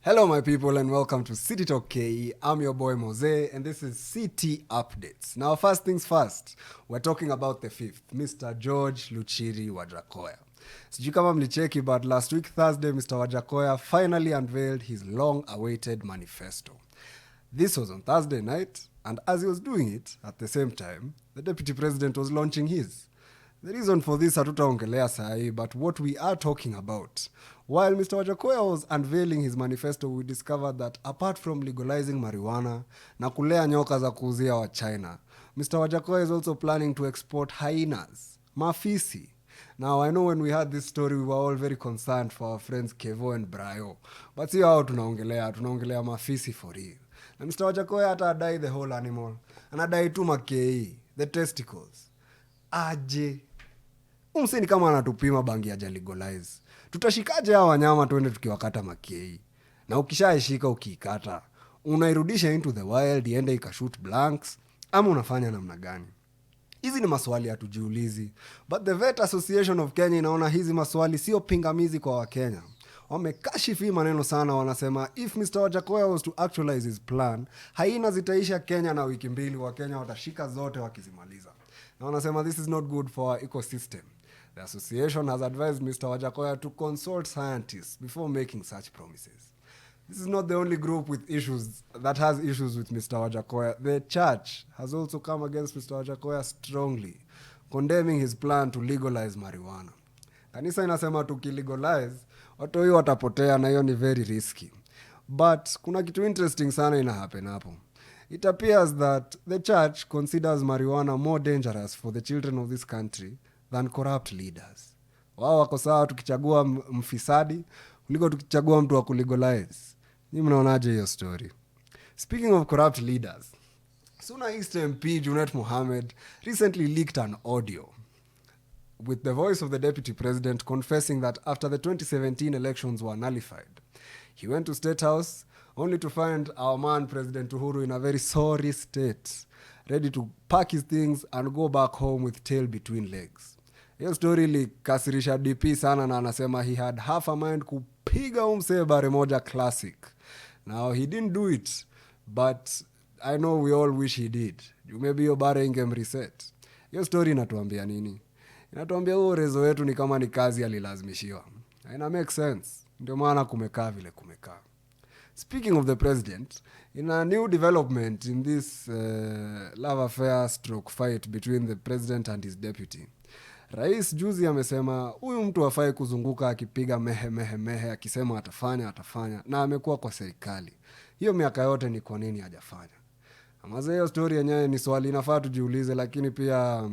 Hello my people and welcome to City Talk KE. I'm your boy Mose and this is CT Updates. Now first things first, we're talking about the fifth, Mr. George Luchiri Wajakoya. Sijui kama mlicheki, but last week Thursday, Mr. Wajakoya finally unveiled his long-awaited manifesto. This was on Thursday night, and as he was doing it, at the same time, the Deputy President was launching his. The reason for this hatutaongelea sahi, but what we are talking about. While Mr. Wajakoya was unveiling his manifesto, we discovered that apart from legalizing marijuana na kulea nyoka za kuuzia wa China, Mr. Wajakoya is also planning to export hyenas, mafisi. Now, I know when we had this story, we were all very concerned for our friends Kevo and Brayo. But see how tunaongelea mafisi for real. Na Mr. Wajakoya hata adai the whole animal. Anadai tu makei, the testicles. Aje. Umseni kama anatupima bangi ya legalize. Tutashikaje hawa wanyama tuende tukiwakata makei. Na ukishaishika ukiikata, unairudisha into the wild, iende ikashoot blanks, ama unafanya namna gani? Hizi ni maswali hatujiulizi. But the Vet Association of Kenya inaona hizi maswali sio pingamizi kwa Wakenya. Wamekashifi maneno sana, wanasema if Mr. Wajakoya was to actualize his plan, haina zitaisha Kenya na wiki mbili, Wakenya watashika zote wakizimaliza. Na wanasema this is not good for our ecosystem. The association has advised Mr. Wajakoya to consult scientists before making such promises. This is not the only group that has issues with Mr. Wajakoya. The church has also come against Mr. Wajakoya strongly, condemning his plan to legalize marijuana. Kanisa inasema tukilegalize, watoi watapotea na hiyo ni very risky. But kuna kitu interesting sana ina happen hapo. It appears that the church considers marijuana more dangerous for the children of this country than corrupt leaders. Wao wako sawa tukichagua mfisadi kuliko tukichagua mtu wa kulegalize. Ni mnaonaje hiyo story? Speaking of corrupt leaders, Suna East MP Junet Mohammed recently leaked an audio with the voice of the Deputy President confessing that after the 2017 elections were nullified, he went to State House only to find our man President Uhuru in a very sorry state, ready to pack his things and go back home with tail between legs. Hiyo story likasirisha DP sana, na anasema he had half a mind kupiga umse bare moja classic. Now he didn't do it, but I know we all wish he did. Maybe hiyo bare ingemreset. Hiyo story inatuambia nini? Inatuambia huo rezo wetu ni kama ni kazi alilazimishiwa. Ina make sense. Ndio maana kumekaa vile kumekaa. Speaking of the president, in a new development in this love affair stroke fight between the president and his deputy, Rais juzi amesema huyu mtu hafai kuzunguka akipiga mehe akisema atafanya, na amekuwa kwa serikali. Hiyo miaka yote ni kwa nini hajafanya? Amaze hiyo story yenyewe ni swali inafaa tujiulize, lakini pia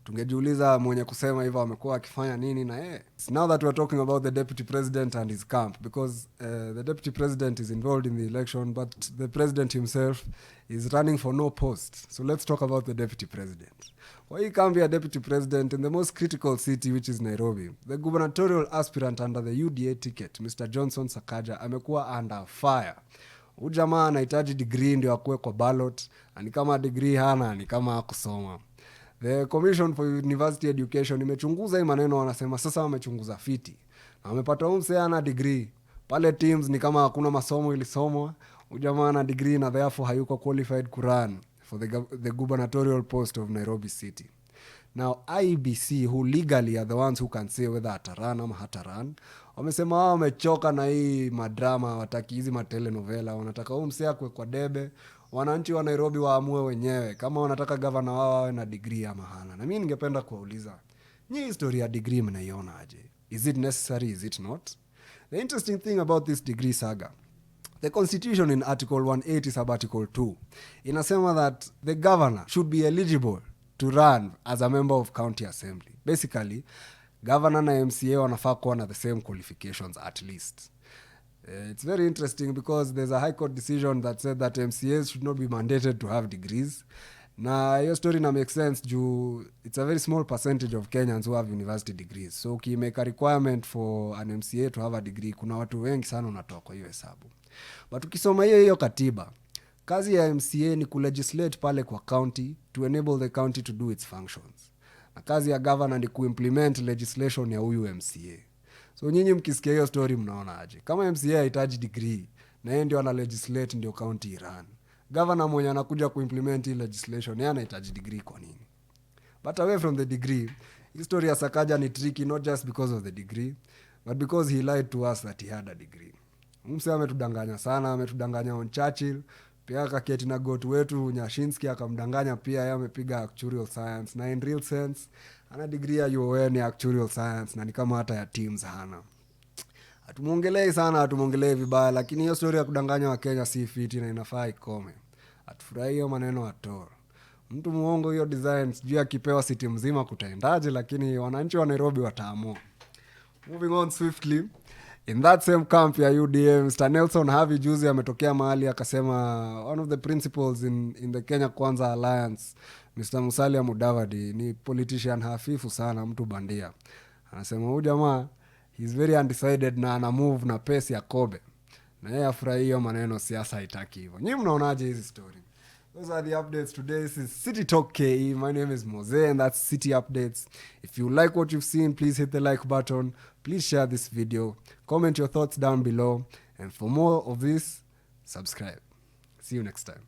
tungejiuliza mwenye kusema hivyo amekuwa akifanya nini na yeye. Now that we're talking about the deputy president and his camp, because the deputy president is involved in the election, but the president himself is running for no post. So let's talk about the deputy president. Why he can't be a deputy president in the most critical city, which is Nairobi? The gubernatorial aspirant under the UDA ticket, Mr. Johnson Sakaja, amekuwa under fire. Ujamaa anahitaji degree ndio akuwe kwa ballot, na ni kama degree hana, ni kama hakusoma. The Commission for University Education imechunguza hii maneno, wanasema sasa wamechunguza fiti. Na wamepata umse ana degree. Pale teams ni kama hakuna masomo ilisomwa, ujamaa na degree na therefore hayuko qualified kurun for the gubernatorial post of Nairobi City. Now IBC, who legally are the ones who can say whether ataran ama hataran, wamesema wao wamechoka na hii madrama, wataki hizi matelenovela, wanataka umse akwe kwa debe. Wananchi wa Nairobi waamue wenyewe kama wanataka governor wao awe na degree ama hana. Na mimi ningependa kuwauliza, nyinyi historia ya degree mnaiona aje? Is it necessary, is it not? The interesting thing about this degree saga, the constitution in article 180 sub article 2 inasema that the governor should be eligible to run as a member of county assembly. Basically, governor na MCA wanafaa kuwa na the same qualifications at least. It's very interesting because there's a high court decision that said that MCAs should not be mandated to have degrees. Na hiyo story na make sense juu it's a very small percentage of Kenyans who have university degrees. So make a requirement for an MCA to have a degree, kuna watu wengi sana unatoa kwa hiyo hesabu. But ukisoma hiyo katiba, kazi ya MCA ni kulegislate pale kwa county to enable the county to do its functions. Na kazi ya governor ni kuimplement legislation ya huyu MCA. So nyinyi mkisikia hiyo story mnaona aje? Kama MCA hahitaji degree na yeye ndio ana legislate ndio county Iran, governor mwenye anakuja kuimplement hii legislation yeye anahitaji degree kwa nini? But away from the degree, hii story ya Sakaja ni tricky not just because of the degree but because he lied to us that he had a degree. Mse ametudanganya sana, ametudanganya on Churchill, pia kaketi na goat wetu Nyashinski akamdanganya pia yeye amepiga actuarial science, na in real sense ana degree ya UON ya actuarial science na ni kama hata ya teams hana. Atumuongelei sana, atumuongelei vibaya, lakini hiyo story ya kudanganya wa Kenya si fiti na inafaa ikome. Atufurahi hiyo maneno ato. Mtu muongo hiyo design sijui akipewa city mzima kutaendaje, lakini wananchi wa Nairobi wataamua. Moving on swiftly, in that same camp ya UDM, Mr. Nelson Havi juzi ametokea mahali akasema one of the principals in the Kenya Kwanza Alliance, Mr. Musalia Mudavadi, ni politician hafifu sana, mtu bandia. Anasema huyu jamaa he's very undecided na ana move na pace ya Kobe. Na yeye afurahi hiyo maneno, siasa haitaki hivyo. Nyinyi mnaonaje hizi story? Those are the updates today. This is City Talk KE. My name is Mose and that's City Updates. If you like what you've seen, please hit the like button. Please share this video. Comment your thoughts down below. And for more of this, subscribe. See you next time.